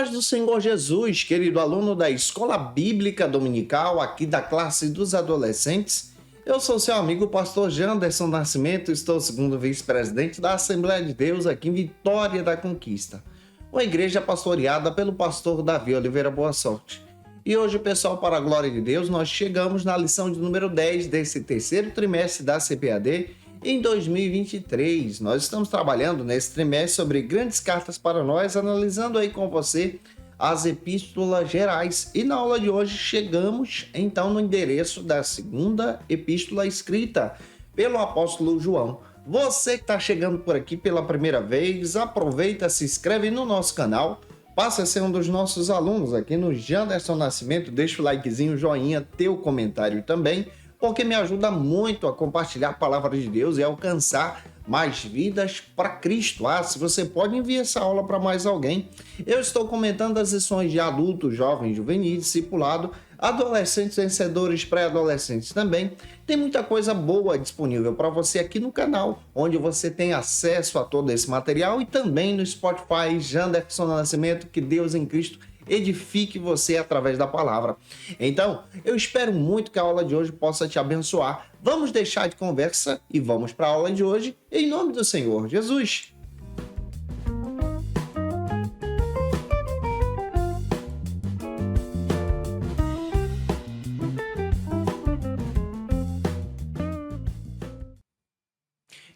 paz do Senhor Jesus, querido aluno da Escola Bíblica Dominical, aqui da classe dos adolescentes. Eu sou seu amigo pastor Janderson Nascimento, estou segundo vice-presidente da Assembleia de Deus aqui em Vitória da Conquista, uma igreja pastoreada pelo pastor Davi Oliveira Boa Sorte. E hoje, pessoal, para a glória de Deus, nós chegamos na lição de número 10 desse terceiro trimestre da CPAD em 2023. Nós estamos trabalhando nesse trimestre sobre grandes cartas para nós, analisando aí com você as epístolas gerais. E na aula de hoje chegamos então no endereço da segunda epístola escrita pelo apóstolo João. Você que está chegando por aqui pela primeira vez, aproveita, se inscreve no nosso canal, passa a ser um dos nossos alunos aqui no Janderson Nascimento, deixa o likezinho, joinha, teu comentário também, porque me ajuda muito a compartilhar a palavra de Deus e alcançar mais vidas para Cristo. Se você pode enviar essa aula para mais alguém. Eu estou comentando as lições de adultos, jovens, juvenis, discipulado, adolescentes, vencedores, pré-adolescentes também. Tem muita coisa boa disponível para você aqui no canal, onde você tem acesso a todo esse material, e também no Spotify, Janderson Nascimento, que Deus em Cristo edifique você através da palavra. Então, eu espero muito que a aula de hoje possa te abençoar. Vamos deixar de conversa e vamos para a aula de hoje, em nome do Senhor Jesus.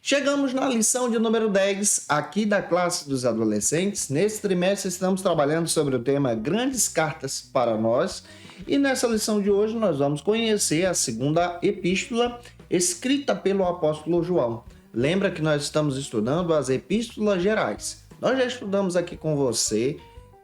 Chegamos na lição de número 10, aqui da classe dos adolescentes. Nesse trimestre estamos trabalhando sobre o tema Grandes Cartas para Nós. E nessa lição de hoje nós vamos conhecer a segunda epístola escrita pelo apóstolo João. Lembra que nós estamos estudando as epístolas gerais. Nós já estudamos aqui com você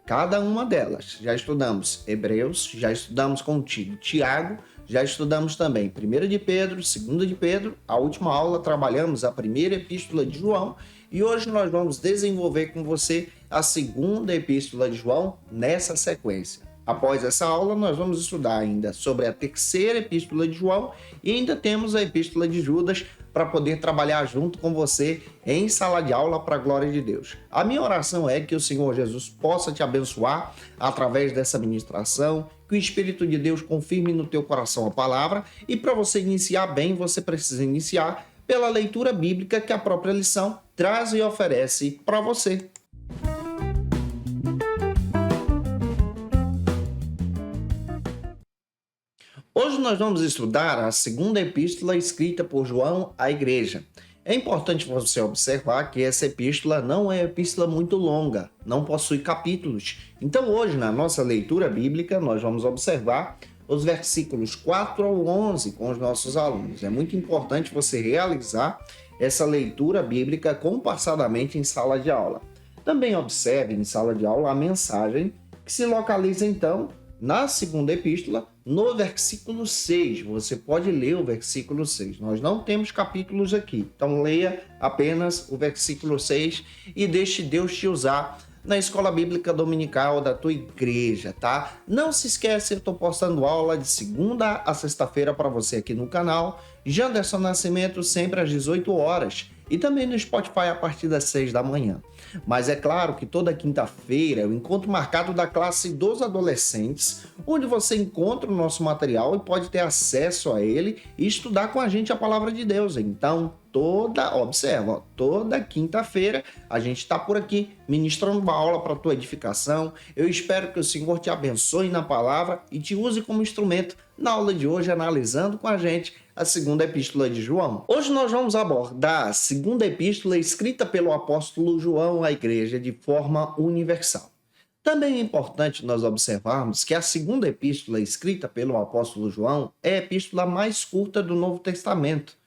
cada uma delas. Já estudamos Hebreus, já estudamos contigo Tiago, já estudamos também 1 de Pedro, 2 de Pedro. A última aula trabalhamos a primeira epístola de João e hoje nós vamos desenvolver com você a segunda epístola de João nessa sequência. Após essa aula, nós vamos estudar ainda sobre a terceira epístola de João e ainda temos a epístola de Judas para poder trabalhar junto com você em sala de aula para a glória de Deus. A minha oração é que o Senhor Jesus possa te abençoar através dessa ministração, que o Espírito de Deus confirme no teu coração a palavra, e para você iniciar bem, você precisa iniciar pela leitura bíblica que a própria lição traz e oferece para você. Hoje nós vamos estudar a segunda epístola escrita por João à igreja. É importante você observar que essa epístola não é epístola muito longa, não possui capítulos. Então hoje, na nossa leitura bíblica, nós vamos observar os versículos 4 ao 11 com os nossos alunos. É muito importante você realizar essa leitura bíblica compassadamente em sala de aula. Também observe em sala de aula a mensagem que se localiza então na segunda epístola, no versículo 6, você pode ler o versículo 6. Nós não temos capítulos aqui, então leia apenas o versículo 6 e deixe Deus te usar na escola bíblica dominical da tua igreja, tá? Não se esquece, eu estou postando aula de segunda a sexta-feira para você aqui no canal, Janderson Nascimento, sempre às 18 horas. E também no Spotify a partir das 6 da manhã. Mas é claro que toda quinta-feira é o encontro marcado da classe dos adolescentes, onde você encontra o nosso material e pode ter acesso a ele e estudar com a gente a palavra de Deus. Então, toda quinta-feira a gente está por aqui ministrando uma aula para a tua edificação. Eu espero que o Senhor te abençoe na palavra e te use como instrumento na aula de hoje, analisando com a gente a segunda epístola de João. Hoje nós vamos abordar a segunda epístola escrita pelo apóstolo João à igreja de forma universal. Também é importante nós observarmos que a segunda epístola escrita pelo apóstolo João é a epístola mais curta do Novo Testamento.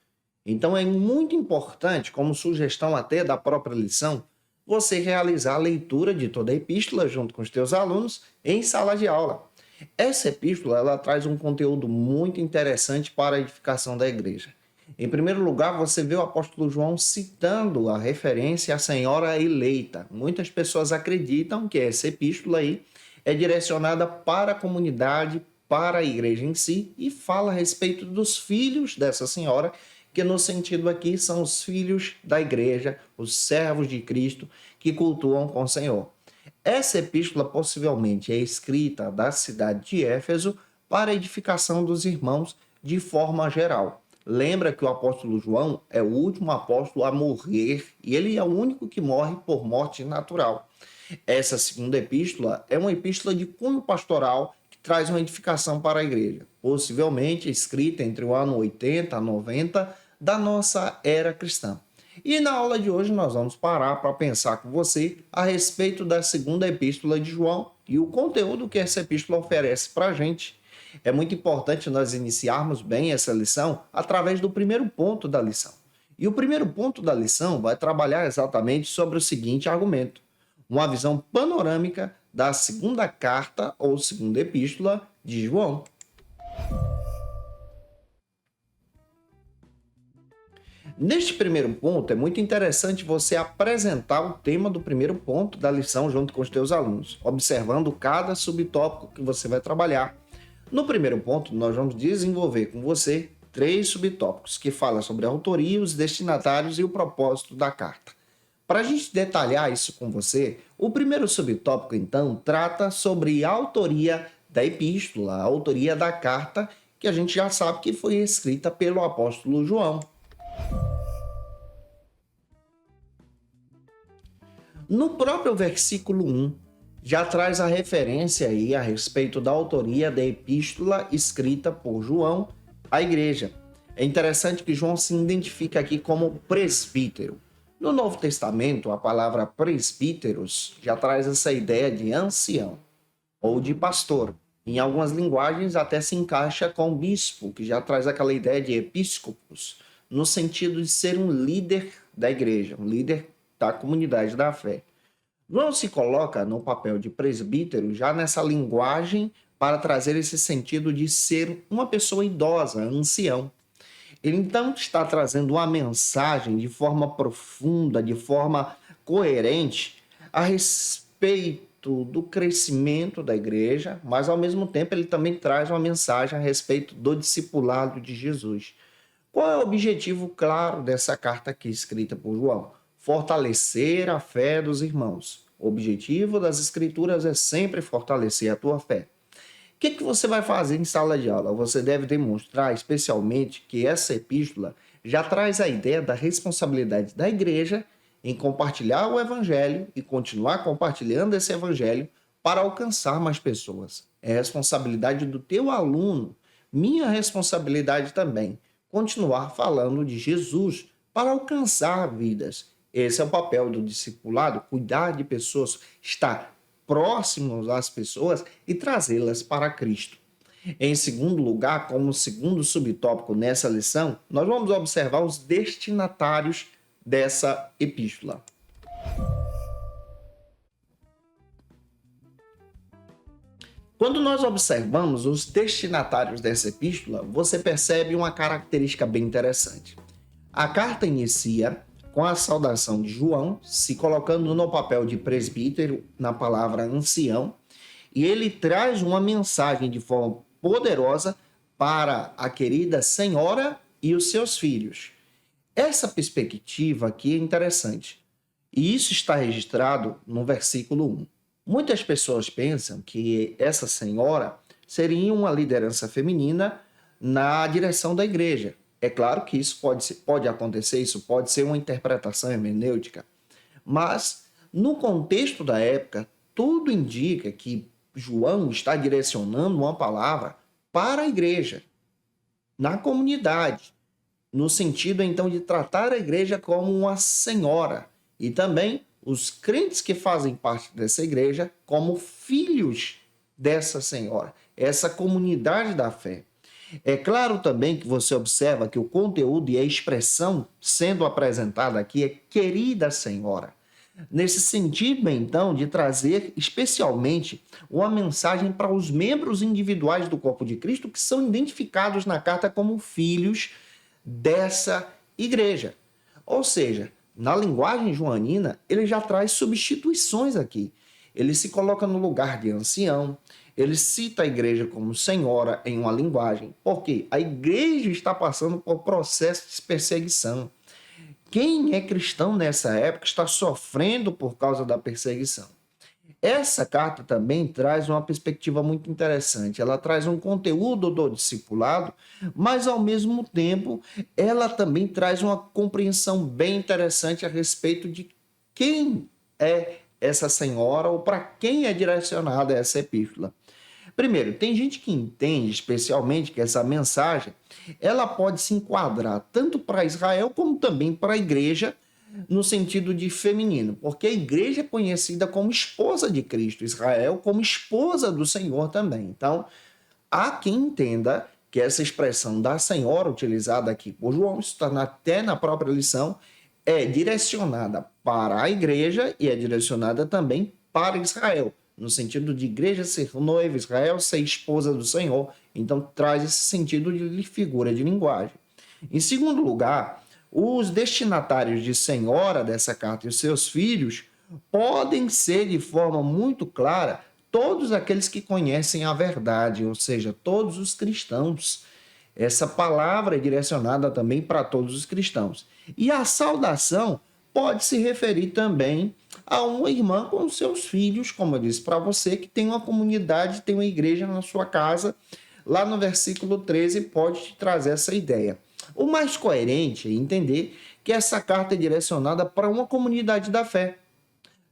Então é muito importante, como sugestão até da própria lição, você realizar a leitura de toda a epístola junto com os teus alunos em sala de aula. Essa epístola ela traz um conteúdo muito interessante para a edificação da igreja. Em primeiro lugar, você vê o apóstolo João citando a referência à senhora eleita. Muitas pessoas acreditam que essa epístola aí é direcionada para a comunidade, para a igreja em si, e fala a respeito dos filhos dessa senhora, que no sentido aqui são os filhos da igreja, os servos de Cristo que cultuam com o Senhor. Essa epístola possivelmente é escrita da cidade de Éfeso para a edificação dos irmãos de forma geral. Lembra que o apóstolo João é o último apóstolo a morrer e ele é o único que morre por morte natural. Essa segunda epístola é uma epístola de cunho pastoral que traz uma edificação para a igreja, possivelmente escrita entre o ano 80 a 90 da nossa era cristã. E na aula de hoje nós vamos parar para pensar com você a respeito da segunda epístola de João e o conteúdo que essa epístola oferece para a gente. É muito importante nós iniciarmos bem essa lição através do primeiro ponto da lição. E o primeiro ponto da lição vai trabalhar exatamente sobre o seguinte argumento: uma visão panorâmica da segunda carta ou segunda epístola de João. Neste primeiro ponto, é muito interessante você apresentar o tema do primeiro ponto da lição junto com os teus alunos, observando cada subtópico que você vai trabalhar. No primeiro ponto, nós vamos desenvolver com você 3 subtópicos que falam sobre a autoria, os destinatários e o propósito da carta. Para a gente detalhar isso com você, o primeiro subtópico, então, trata sobre a autoria da epístola, a autoria da carta, que a gente já sabe que foi escrita pelo apóstolo João. No próprio versículo 1, já traz a referência aí a respeito da autoria da epístola escrita por João à igreja. É interessante que João se identifica aqui como presbítero. No Novo Testamento, a palavra presbíteros já traz essa ideia de ancião ou de pastor. Em algumas linguagens até se encaixa com bispo, que já traz aquela ideia de episcopos, no sentido de ser um líder da igreja, um líder da comunidade da fé. João se coloca no papel de presbítero já nessa linguagem para trazer esse sentido de ser uma pessoa idosa, ancião. Ele então está trazendo uma mensagem de forma profunda, de forma coerente, a respeito do crescimento da igreja, mas ao mesmo tempo ele também traz uma mensagem a respeito do discipulado de Jesus. Qual é o objetivo claro dessa carta aqui escrita por João? Fortalecer a fé dos irmãos. O objetivo das escrituras é sempre fortalecer a tua fé. O que você vai fazer em sala de aula? Você deve demonstrar especialmente que essa epístola já traz a ideia da responsabilidade da igreja em compartilhar o evangelho e continuar compartilhando esse evangelho para alcançar mais pessoas. É responsabilidade do teu aluno, minha responsabilidade também, continuar falando de Jesus para alcançar vidas. Esse é o papel do discipulado, cuidar de pessoas, estar próximos às pessoas e trazê-las para Cristo. Em segundo lugar, como segundo subtópico nessa lição, nós vamos observar os destinatários dessa epístola. Quando nós observamos os destinatários dessa epístola, você percebe uma característica bem interessante. A carta inicia com a saudação de João, se colocando no papel de presbítero, na palavra ancião, e ele traz uma mensagem de forma poderosa para a querida senhora e os seus filhos. Essa perspectiva aqui é interessante, e isso está registrado no versículo 1. Muitas pessoas pensam que essa senhora seria uma liderança feminina na direção da igreja. É claro que isso pode acontecer, isso pode ser uma interpretação hermenêutica, mas no contexto da época, tudo indica que João está direcionando uma palavra para a igreja, na comunidade, no sentido então de tratar a igreja como uma senhora e também os crentes que fazem parte dessa igreja como filhos dessa senhora, essa comunidade da fé. É claro também que você observa que o conteúdo e a expressão sendo apresentada aqui é querida senhora. Nesse sentido, então, de trazer especialmente uma mensagem para os membros individuais do corpo de Cristo que são identificados na carta como filhos dessa igreja. Ou seja, na linguagem joanina, ele já traz substituições aqui. Ele se coloca no lugar de ancião, ele cita a igreja como senhora em uma linguagem, porque a igreja está passando por processo de perseguição. Quem é cristão nessa época está sofrendo por causa da perseguição. Essa carta também traz uma perspectiva muito interessante. Ela traz um conteúdo do discipulado, mas ao mesmo tempo ela também traz uma compreensão bem interessante a respeito de quem é essa senhora ou para quem é direcionada essa epístola. Primeiro, tem gente que entende especialmente que essa mensagem ela pode se enquadrar tanto para Israel como também para a igreja no sentido de feminino, porque a igreja é conhecida como esposa de Cristo, Israel como esposa do Senhor também. Então, há quem entenda que essa expressão da senhora utilizada aqui por João, isso está até na própria lição, é direcionada para a igreja e é direcionada também para Israel, no sentido de igreja ser noiva, Israel ser esposa do Senhor. Então, traz esse sentido de figura de linguagem. Em segundo lugar, os destinatários de senhora dessa carta e os seus filhos podem ser de forma muito clara todos aqueles que conhecem a verdade, ou seja, todos os cristãos. Essa palavra é direcionada também para todos os cristãos. E a saudação pode se referir também a uma irmã com seus filhos, como eu disse para você, que tem uma comunidade, tem uma igreja na sua casa. Lá no versículo 13 pode te trazer essa ideia. O mais coerente é entender que essa carta é direcionada para uma comunidade da fé,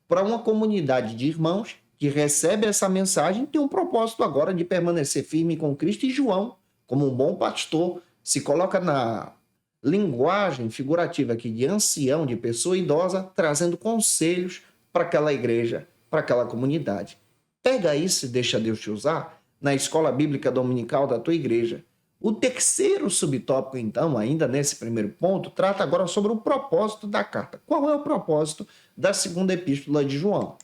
para uma comunidade de irmãos que recebe essa mensagem e tem um propósito agora de permanecer firme com Cristo. E João, como um bom pastor, se coloca na linguagem figurativa aqui de ancião, de pessoa idosa, trazendo conselhos para aquela igreja, para aquela comunidade. Pega isso e deixa Deus te usar na escola bíblica dominical da tua igreja. O terceiro subtópico, então, ainda nesse primeiro ponto, trata agora sobre o propósito da carta. Qual é o propósito da segunda epístola de João?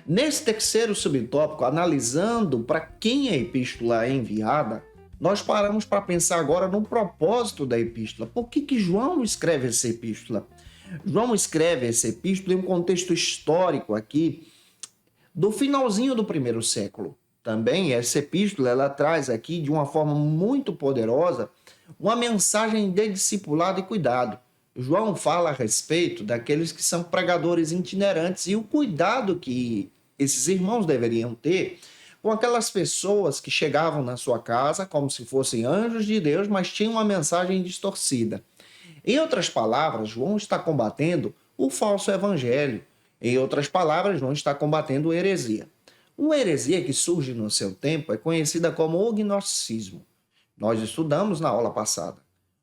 Nesse terceiro subtópico, analisando para quem a epístola é enviada, nós paramos para pensar agora no propósito da epístola. Por que João escreve essa epístola? João escreve essa epístola em um contexto histórico aqui do finalzinho do primeiro século. Também essa epístola ela traz aqui de uma forma muito poderosa uma mensagem de discipulado e cuidado. João fala a respeito daqueles que são pregadores itinerantes e o cuidado que esses irmãos deveriam ter com aquelas pessoas que chegavam na sua casa como se fossem anjos de Deus, mas tinham uma mensagem distorcida. Em outras palavras, João está combatendo o falso evangelho. Em outras palavras, João está combatendo a heresia. Uma heresia que surge no seu tempo é conhecida como o gnosticismo. Nós estudamos na aula passada.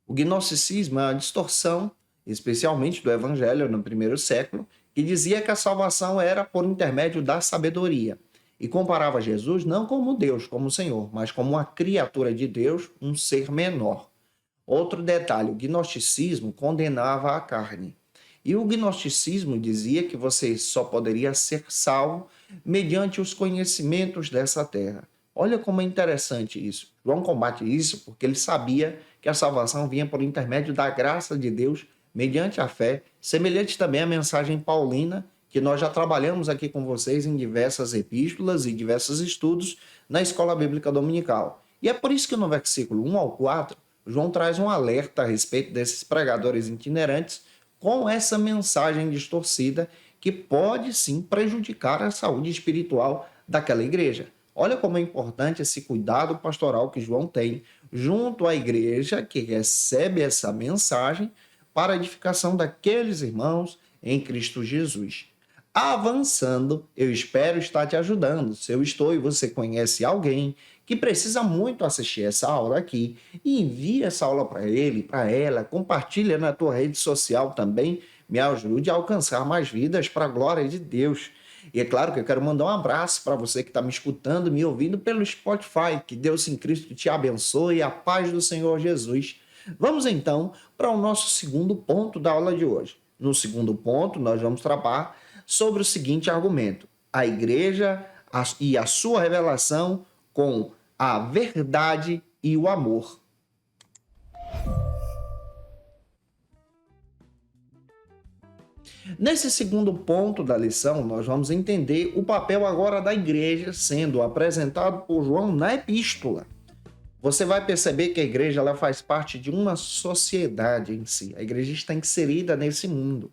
O gnosticismo é uma distorção, especialmente do evangelho no primeiro século, que dizia que a salvação era por intermédio da sabedoria e comparava Jesus não como Deus, como Senhor, mas como uma criatura de Deus, um ser menor. Outro detalhe, o gnosticismo condenava a carne. E o gnosticismo dizia que você só poderia ser salvo mediante os conhecimentos dessa terra. Olha como é interessante isso. João combate isso porque ele sabia que a salvação vinha por intermédio da graça de Deus, mediante a fé, semelhante também à mensagem paulina, que nós já trabalhamos aqui com vocês em diversas epístolas e diversos estudos na Escola Bíblica Dominical. E é por isso que no versículo 1 ao 4, João traz um alerta a respeito desses pregadores itinerantes com essa mensagem distorcida que pode sim prejudicar a saúde espiritual daquela igreja. Olha como é importante esse cuidado pastoral que João tem junto à igreja que recebe essa mensagem para a edificação daqueles irmãos em Cristo Jesus. Avançando, eu espero estar te ajudando. Se eu estou e você conhece alguém que precisa muito assistir essa aula aqui, envie essa aula para ele, para ela, compartilha na tua rede social também, me ajude a alcançar mais vidas para a glória de Deus. E é claro que eu quero mandar um abraço para você que está me escutando, me ouvindo pelo Spotify. Que Deus em Cristo te abençoe e a paz do Senhor Jesus. Vamos então para o nosso segundo ponto da aula de hoje. No segundo ponto, nós vamos tratar sobre o seguinte argumento: a igreja e a sua revelação com a verdade e o amor. Nesse segundo ponto da lição, nós vamos entender o papel agora da igreja sendo apresentado por João na epístola. Você vai perceber que a igreja ela faz parte de uma sociedade em si. A igreja está inserida nesse mundo.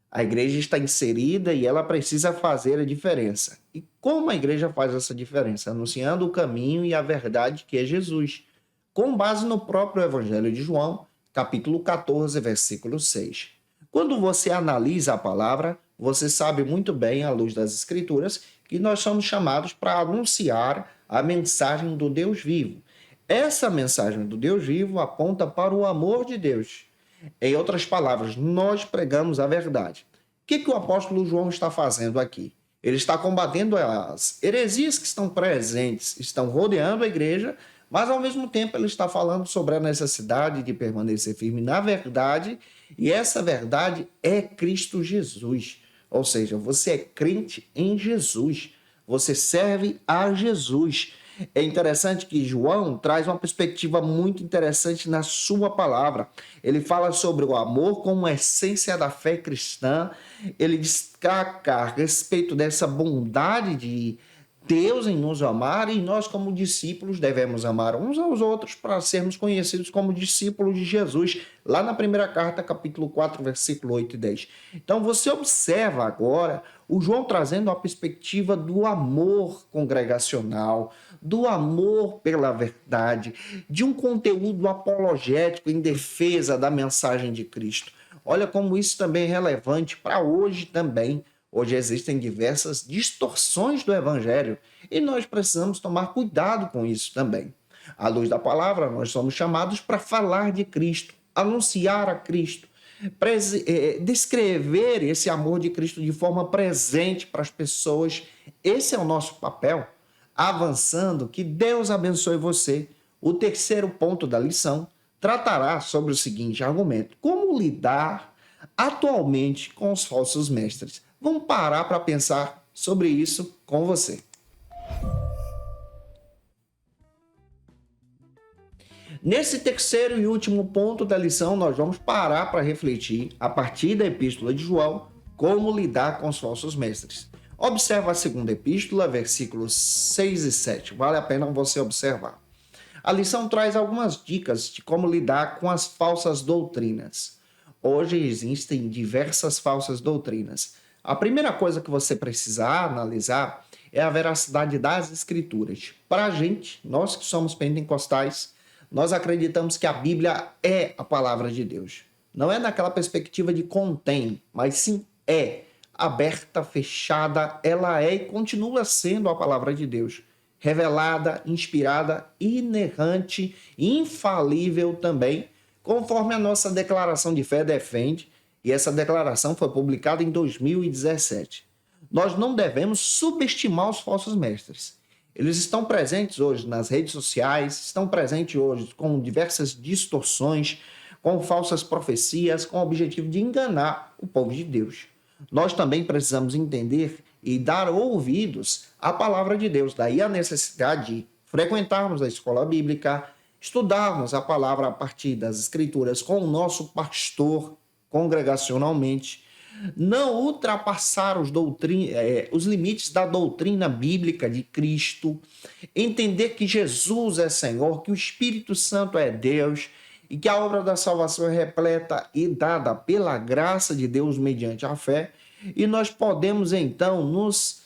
A igreja está inserida e ela precisa fazer a diferença. E como a igreja faz essa diferença? Anunciando o caminho e a verdade que é Jesus, com base no próprio Evangelho de João, capítulo 14, versículo 6. Quando você analisa a palavra, você sabe muito bem, à luz das Escrituras, que nós somos chamados para anunciar a mensagem do Deus vivo. Essa mensagem do Deus vivo aponta para o amor de Deus. Em outras palavras, nós pregamos a verdade. O que o apóstolo João está fazendo aqui? Ele está combatendo as heresias que estão presentes, estão rodeando a igreja, mas ao mesmo tempo ele está falando sobre a necessidade de permanecer firme na verdade, e essa verdade é Cristo Jesus. Ou seja, você é crente em Jesus, você serve a Jesus. É interessante que João traz uma perspectiva muito interessante na sua palavra. Ele fala sobre o amor como essência da fé cristã. Ele destaca a respeito dessa bondade de Deus em nos amar, e nós, como discípulos, devemos amar uns aos outros para sermos conhecidos como discípulos de Jesus, lá na primeira carta, capítulo 4, versículo 8 e 10. Então, você observa agora o João trazendo a perspectiva do amor congregacional, do amor pela verdade, de um conteúdo apologético em defesa da mensagem de Cristo. Olha como isso também é relevante para hoje também. Hoje existem diversas distorções do evangelho e nós precisamos tomar cuidado com isso também. À luz da palavra, nós somos chamados para falar de Cristo, anunciar a Cristo, descrever esse amor de Cristo de forma presente para as pessoas. Esse é o nosso papel. Avançando, que Deus abençoe você. O terceiro ponto da lição tratará sobre o seguinte argumento: como lidar atualmente com os falsos mestres. Vamos parar para pensar sobre isso com você. Nesse terceiro e último ponto da lição, nós vamos parar para refletir, a partir da epístola de João, como lidar com os falsos mestres. Observa a segunda epístola, versículos 6 e 7. Vale a pena você observar. A lição traz algumas dicas de como lidar com as falsas doutrinas. Hoje existem diversas falsas doutrinas. A primeira coisa que você precisa analisar é a veracidade das Escrituras. Para a gente, nós que somos pentecostais, nós acreditamos que a Bíblia é a palavra de Deus. Não é naquela perspectiva de contém, mas sim é aberta, fechada, ela é e continua sendo a palavra de Deus. Revelada, inspirada, inerrante, infalível também, conforme a nossa declaração de fé defende, e essa declaração foi publicada em 2017. Nós não devemos subestimar os falsos mestres. Eles estão presentes hoje nas redes sociais, estão presentes hoje com diversas distorções, com falsas profecias, com o objetivo de enganar o povo de Deus. Nós também precisamos entender e dar ouvidos à palavra de Deus. Daí a necessidade de frequentarmos a escola bíblica, estudarmos a palavra a partir das Escrituras com o nosso pastor congregacionalmente, não ultrapassar os limites da doutrina bíblica de Cristo, entender que Jesus é Senhor, que o Espírito Santo é Deus e que a obra da salvação é repleta e dada pela graça de Deus mediante a fé, e nós podemos então nos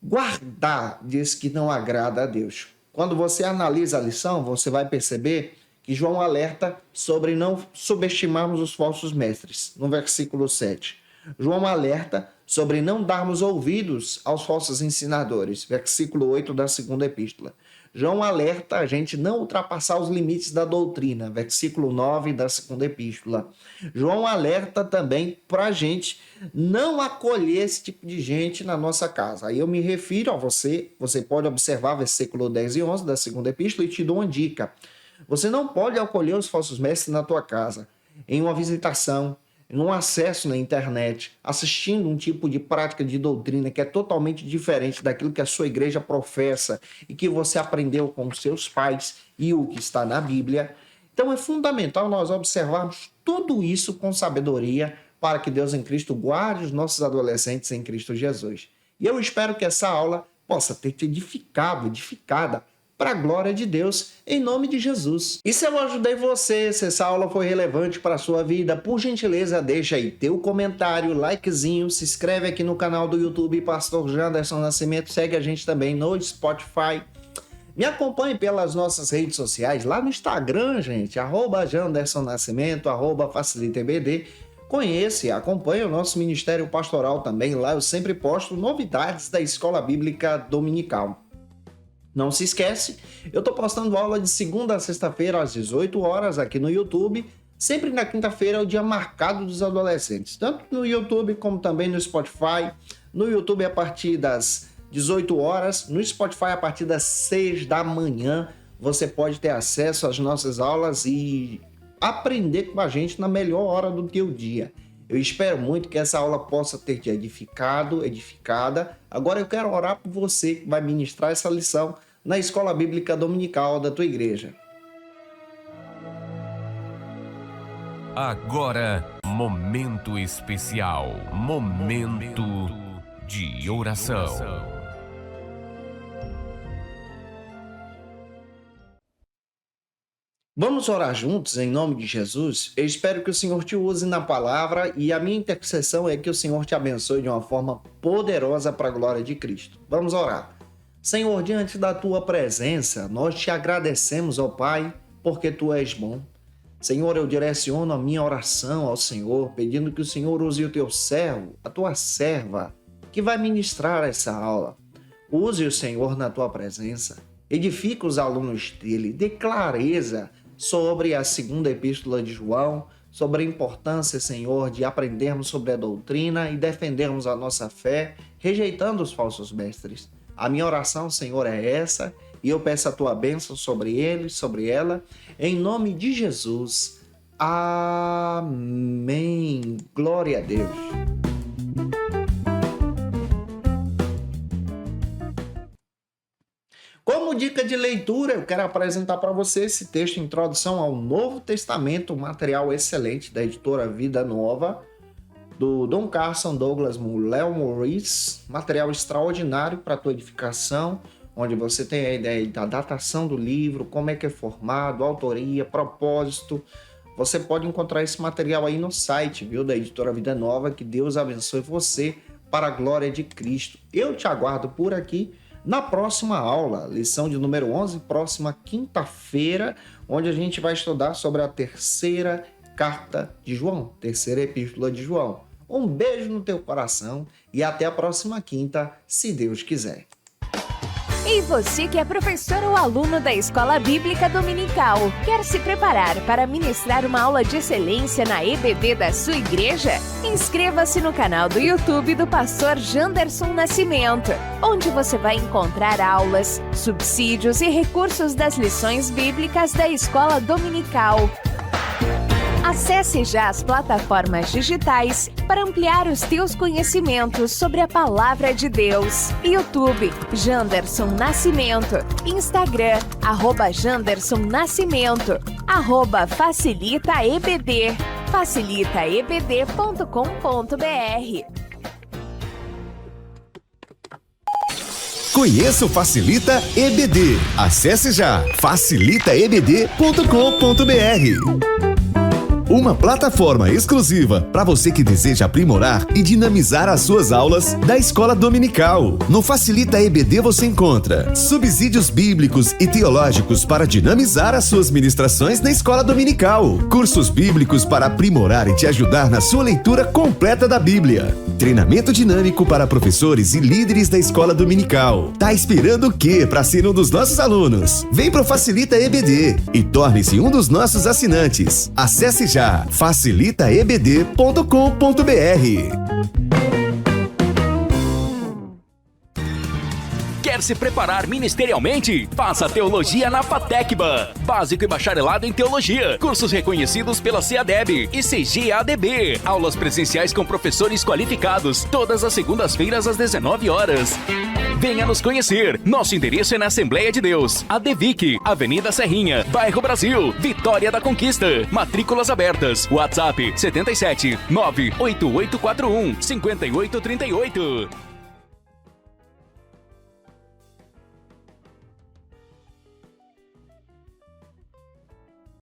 guardar disso que não agrada a Deus. Quando você analisa a lição, você vai perceber que João alerta sobre não subestimarmos os falsos mestres, no versículo 7. João alerta sobre não darmos ouvidos aos falsos ensinadores, versículo 8 da segunda epístola. João alerta a gente não ultrapassar os limites da doutrina, versículo 9 da segunda epístola. João alerta também para a gente não acolher esse tipo de gente na nossa casa. Aí eu me refiro a você pode observar versículo 10 e 11 da segunda epístola e te dou uma dica. Você não pode acolher os falsos mestres na tua casa, em uma visitação, em um acesso na internet, assistindo um tipo de prática de doutrina que é totalmente diferente daquilo que a sua igreja professa e que você aprendeu com os seus pais e o que está na Bíblia. Então é fundamental nós observarmos tudo isso com sabedoria para que Deus em Cristo guarde os nossos adolescentes em Cristo Jesus. E eu espero que essa aula possa ter te edificada para a glória de Deus, em nome de Jesus. E se eu ajudei você, se essa aula foi relevante para a sua vida, por gentileza, deixa aí teu comentário, likezinho, se inscreve aqui no canal do YouTube Pastor Janderson Nascimento, segue a gente também no Spotify. Me acompanhe pelas nossas redes sociais, lá no Instagram, gente, @JandersonNascimento, @FacilitaEBD. Conheça e acompanhe o nosso Ministério Pastoral também, lá eu sempre posto novidades da Escola Bíblica Dominical. Não se esquece, eu estou postando aula de segunda a sexta-feira às 18 horas aqui no YouTube. Sempre na quinta-feira é o dia marcado dos adolescentes, tanto no YouTube como também no Spotify. No YouTube a partir das 18 horas, no Spotify a partir das 6 da manhã. Você pode ter acesso às nossas aulas e aprender com a gente na melhor hora do teu dia. Eu espero muito que essa aula possa ter te edificada. Agora eu quero orar por você que vai ministrar essa lição na Escola Bíblica Dominical da tua igreja. Agora, momento especial, momento de oração. Vamos orar juntos em nome de Jesus? Eu espero que o Senhor te use na palavra e a minha intercessão é que o Senhor te abençoe de uma forma poderosa para a glória de Cristo. Vamos orar. Senhor, diante da tua presença, nós te agradecemos, ó Pai, porque tu és bom. Senhor, eu direciono a minha oração ao Senhor, pedindo que o Senhor use o teu servo, a tua serva, que vai ministrar essa aula. Use o Senhor na tua presença, edifica os alunos dele, dê clareza sobre a segunda epístola de João, sobre a importância, Senhor, de aprendermos sobre a doutrina e defendermos a nossa fé, rejeitando os falsos mestres. A minha oração, Senhor, é essa, e eu peço a tua bênção sobre ele, sobre ela, em nome de Jesus. Amém. Glória a Deus. Como dica de leitura, eu quero apresentar para você esse texto, Introdução ao Novo Testamento, um material excelente da editora Vida Nova, do Don Carson Douglas Léo Morris, material extraordinário para a tua edificação, onde você tem a ideia da datação do livro, como é que é formado, autoria, propósito. Você pode encontrar esse material aí no site, viu, da editora Vida Nova. Que Deus abençoe você para a glória de Cristo. Eu te aguardo por aqui na próxima aula, lição de número 11, próxima quinta-feira, onde a gente vai estudar sobre a terceira carta de João, terceira epístola de João. Um beijo no teu coração e até a próxima quinta, se Deus quiser. E você que é professor ou aluno da Escola Bíblica Dominical, quer se preparar para ministrar uma aula de excelência na EBD da sua igreja? Inscreva-se no canal do YouTube do Pastor Janderson Nascimento, onde você vai encontrar aulas, subsídios e recursos das lições bíblicas da Escola Dominical. Acesse já as plataformas digitais para ampliar os teus conhecimentos sobre a Palavra de Deus. YouTube, Janderson Nascimento. Instagram, @Janderson Nascimento. @FacilitaEBD. facilitaebd.com.br. Conheça o Facilita EBD. Acesse já facilitaebd.com.br. Uma plataforma exclusiva para você que deseja aprimorar e dinamizar as suas aulas da Escola Dominical. No Facilita EBD você encontra subsídios bíblicos e teológicos para dinamizar as suas ministrações na Escola Dominical, cursos bíblicos para aprimorar e te ajudar na sua leitura completa da Bíblia, treinamento dinâmico para professores e líderes da Escola Dominical. Tá esperando o quê para ser um dos nossos alunos? Vem pro Facilita EBD e torne-se um dos nossos assinantes. Acesse já facilitaebd.com.br. Quer se preparar ministerialmente? Faça Teologia na FATECBA. Básico e bacharelado em Teologia. Cursos reconhecidos pela CEADEB e CGADB. Aulas presenciais com professores qualificados. Todas as segundas-feiras às 19 horas. Venha nos conhecer. Nosso endereço é na Assembleia de Deus, ADVIC, Avenida Serrinha, Bairro Brasil, Vitória da Conquista. Matrículas abertas. WhatsApp 77 98841 5838.